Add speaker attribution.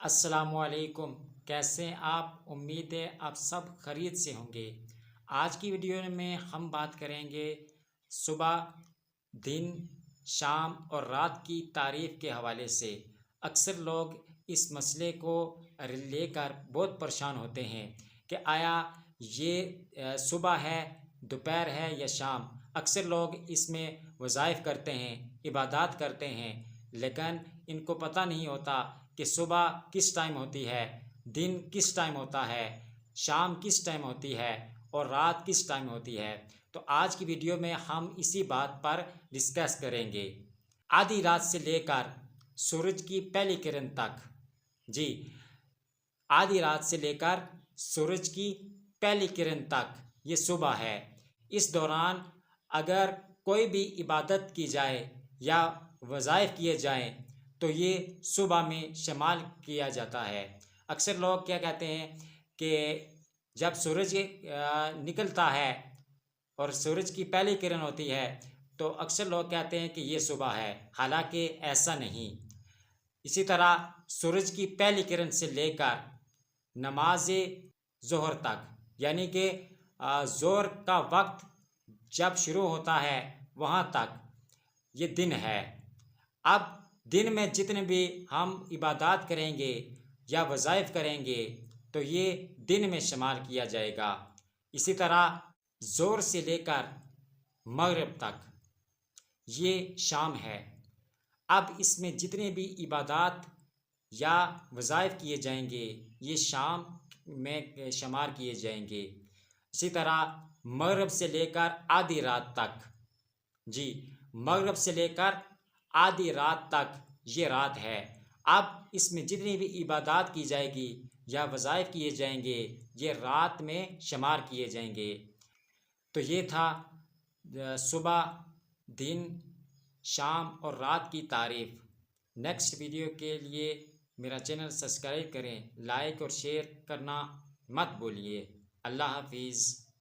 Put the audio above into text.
Speaker 1: अस्सलामुअलैकुम। कैसे हैं आप? उम्मीद है आप सब खैरियत से होंगे। आज की वीडियो में हम बात करेंगे सुबह, दिन, शाम और रात की तारीफ़ के हवाले से। अक्सर लोग इस मसले को लेकर बहुत परेशान होते हैं कि आया ये सुबह है, दोपहर है या शाम। अक्सर लोग इसमें वज़ाइफ करते हैं, इबादत करते हैं, लेकिन इनको पता नहीं होता कि सुबह किस टाइम होती है, दिन किस टाइम होता है, शाम किस टाइम होती है और रात किस टाइम होती है। तो आज की वीडियो में हम इसी बात पर डिस्कस करेंगे। आधी रात से लेकर सूरज की पहली किरण तक, जी, आधी रात से लेकर सूरज की पहली किरण तक ये सुबह है। इस दौरान अगर कोई भी इबादत की जाए या वज़ाइफ किए जाएं तो ये सुबह में शुमार किया जाता है। अक्सर लोग क्या कहते हैं कि जब सूरज निकलता है और सूरज की पहली किरण होती है तो अक्सर लोग कहते हैं कि ये सुबह है, हालांकि ऐसा नहीं। इसी तरह सूरज की पहली किरण से लेकर नमाज ज़ोहर तक, यानी कि ज़ोहर का वक्त जब शुरू होता है वहाँ तक ये दिन है। अब दिन में जितने भी हम इबादत करेंगे या वज़ाइफ करेंगे तो ये दिन में शुमार किया जाएगा। इसी तरह ज़ोर से लेकर मगरिब तक ये शाम है। अब इसमें जितने भी इबादत या वज़ाइफ किए जाएंगे ये शाम में शुमार किए जाएंगे। इसी तरह मगरिब से लेकर आधी रात तक, जी, मगरिब से लेकर आधी रात तक ये रात है। अब इसमें जितनी भी इबादत की जाएगी या वज़ाइफ किए जाएंगे ये रात में शुमार किए जाएंगे। तो ये था सुबह, दिन, शाम और रात की तारीफ़। नेक्स्ट वीडियो के लिए मेरा चैनल सब्सक्राइब करें, लाइक और शेयर करना मत भूलिए। अल्लाह हाफिज़।